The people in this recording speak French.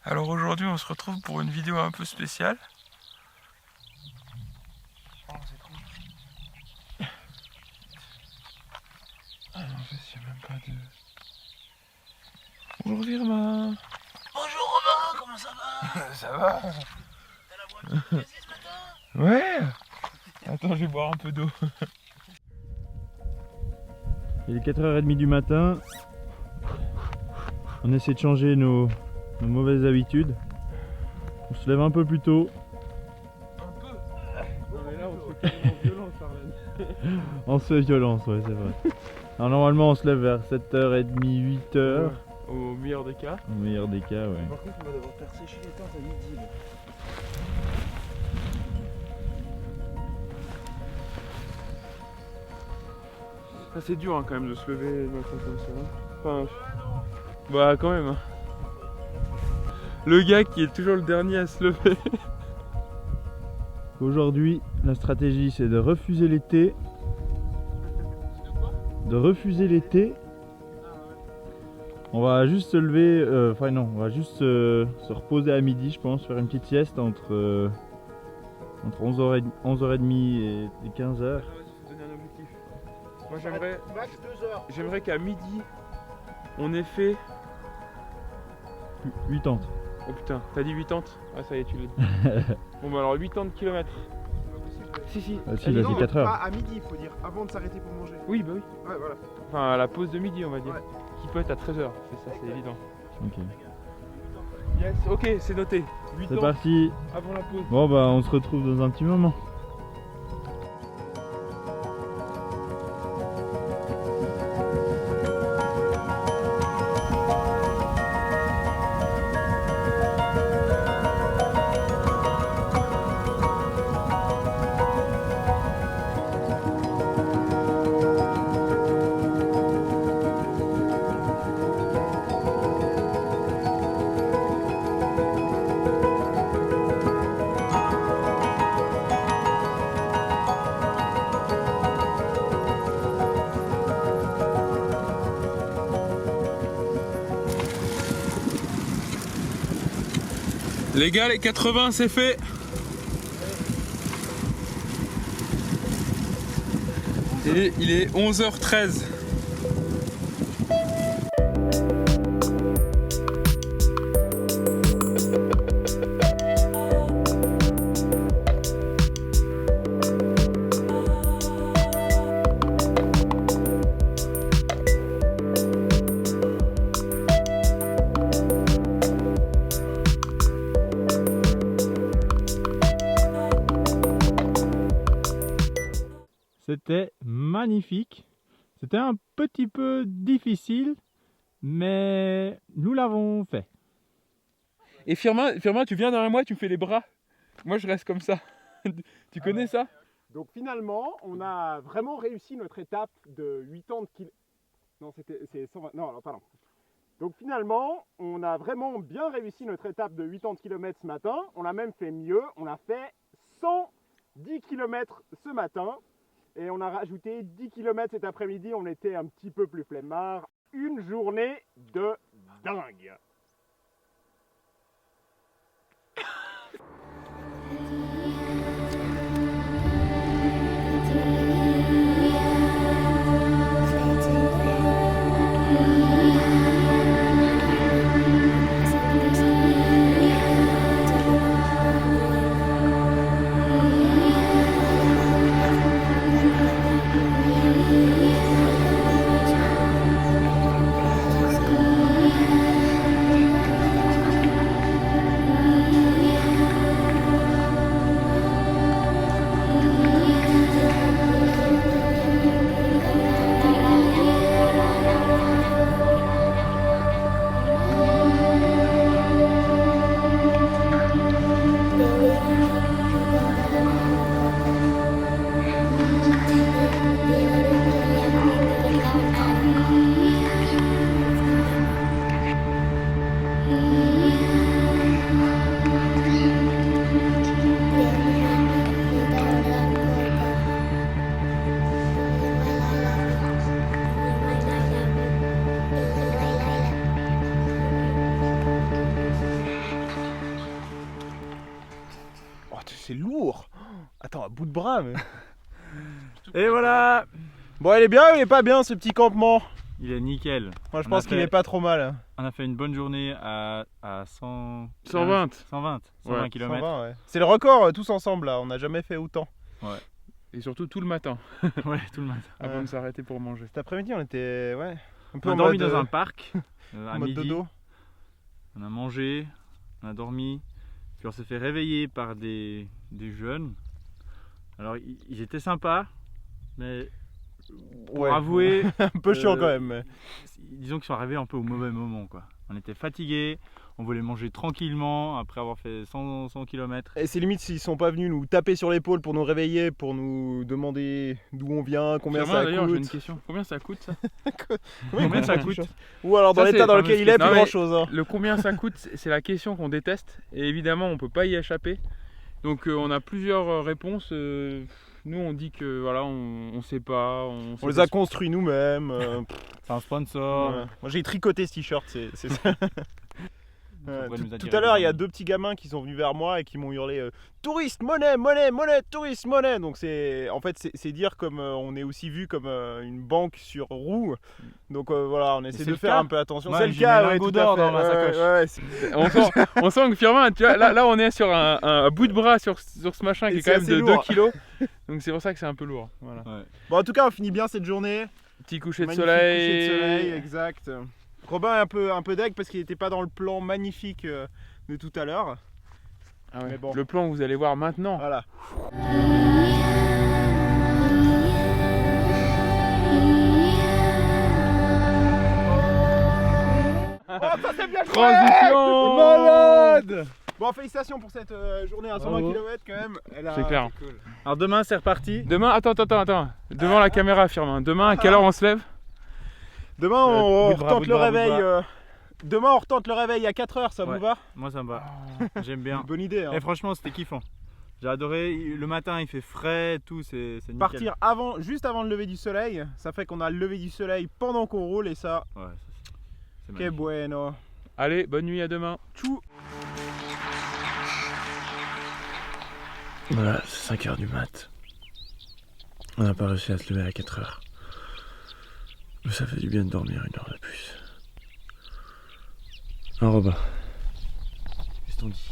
Alors aujourd'hui on se retrouve pour une vidéo un peu spéciale. Oh c'est trop. En fait il n'y a même pas de... Bonjour Virma. Bonjour Romain, comment ça va? Ça va? T'as la voix qui me ce matin? Ouais. Attends, je vais boire un peu d'eau. Il est 4h30 du matin. On essaie de changer nos mauvaises habitudes. On se lève un peu plus tôt. Un peu. Non mais là on se fait carrément violence, Arlène. On se fait violence, ouais c'est vrai. Alors normalement on se lève vers 7h30, 8h. Au meilleur des cas. Au meilleur des cas, ouais. Par contre on va devoir faire sécher les tentes à midi là. Ça c'est dur hein, quand même de se lever le matin comme ça. Enfin, bah quand même. Hein. Le gars qui est toujours le dernier à se lever. Aujourd'hui, la stratégie c'est de refuser les thés. De refuser les thés. On va juste se lever, enfin non, on va juste se reposer à midi je pense, faire une petite sieste entre 11h30 et 15h. Moi j'aimerais, Max 2 heures. j'aimerais qu'à midi on ait fait... 8 tentes. Oh putain, t'as dit 80? Ah ça y est tu l'as dit. Bon bah alors 80 km. Si. Ah si, là c'est 4 heures. À midi il faut dire, avant de s'arrêter pour manger. Oui bah oui. Ouais voilà. Enfin à la pause de midi on va dire. Ouais. Qui peut être à 13h, c'est ça, c'est évident. Ok. Yes, ok, c'est noté. 8 C'est ans parti. avant la pause. Bon bah on se retrouve dans un petit moment. Les gars, les 80 c'est fait. Et il est 11h13. C'était magnifique. C'était un petit peu difficile, mais nous l'avons fait. Et Firmin, tu viens derrière moi, tu me fais les bras. Moi je reste comme ça. Tu connais ça? Donc finalement on a vraiment réussi notre étape de 80 km. Non c'est 120. Non alors, pardon. Donc finalement on a vraiment bien réussi notre étape de 80 km ce matin. On a même fait mieux, on a fait 110 km ce matin. Et on a rajouté 10 km cet après-midi, on était un petit peu plus flemmard. Une journée de dingue. c'est lourd. Attends, à bout de bras, mais. Et voilà. Bon, il est bien ou il est pas bien ce petit campement? Il est nickel. Moi, je On pense a qu'il fait- est pas trop mal. On a fait une bonne journée à 100... 120. 120 Ouais, km. 120, ouais. C'est le record tous ensemble là, on n'a jamais fait autant. Et surtout tout le matin, Ouais, tout le matin. avant de s'arrêter pour manger. Cet après-midi, on était un peu On a en dormi mode, dans un parc à en mode midi. dodo. On a mangé, on a dormi, puis on s'est fait réveiller par des jeunes. Alors ils étaient sympas, mais pour Ouais. avouer, un peu chiant euh, quand même. Mais... disons qu'ils sont arrivés un peu au mauvais moment, quoi. On était fatigués, on voulait manger tranquillement après avoir fait 100 km. Et c'est limite s'ils sont pas venus nous taper sur l'épaule pour nous réveiller, pour nous demander d'où on vient, combien Firmin, ça d'ailleurs, j'ai une coûte. question. Combien ça coûte ça? Combien ça coûte? Ou alors dans Ça, l'état c'est dans la lequel fameuse il est, question. plus Non, grand chose. Le combien ça coûte, c'est la question qu'on déteste. Et évidemment, on peut pas y échapper. Donc on a plusieurs réponses. Nous, on dit que voilà, on sait pas. On sait les pas a construits nous-mêmes. C'est un sponsor. Ouais. Moi j'ai tricoté ce t-shirt, c'est ça. Pourquoi nous Tout attirer à l'heure, des il y a amis? 2 petits gamins qui sont venus vers moi et qui m'ont hurlé touriste, monnaie, monnaie, monnaie, touriste, monnaie. Donc c'est en fait c'est dire comme on est aussi vu comme une banque sur roue. Donc voilà, on essaie c'est de le faire cas. un peu attention. Moi, C'est le j'ai cas, mes ouais, lingots tout à d'or fait. dans ma sacoche. Ouais. on sent que Firmin, tu vois, là on est sur un bout de bras sur ce machin qui Et est c'est quand même assez de lourd. 2 kilos. Donc c'est pour ça que c'est un peu lourd. Voilà. Ouais. Bon, en tout cas, on finit bien cette journée. Petit coucher de Magnifique soleil. coucher de soleil, exact. Robin est un peu deg parce qu'il n'était pas dans le plan magnifique de tout à l'heure. Ah ouais. Mais bon. Le plan que vous allez voir maintenant. Voilà. Oh, ça c'est bien Transition. Malade. Bon, félicitations pour cette journée à 120 Bravo. km quand même. C'est clair. cool. Alors demain c'est reparti. Demain, attends. Devant la caméra, Firmin. Demain, à quelle heure on se lève? Demain, on bout de bras, retente bout de le bras, bout de réveil. bras. Demain, on retente le réveil à 4h, ça Ouais. vous va? Moi ça me va. J'aime bien. Bonne idée. Hein. Et franchement c'était kiffant. J'ai adoré. Le matin il fait frais, tout, c'est nickel. Partir juste avant le lever du soleil, ça fait qu'on a le lever du soleil pendant qu'on roule et ça, Ouais, c'est que magnifique. bueno. Allez, bonne nuit, à demain. Tchou. Voilà, c'est 5h du mat. On n'a pas réussi à se lever à 4h. Mais ça fait du bien de dormir 1 heure de plus. Un Robin. Qu'est-ce qu'on dit?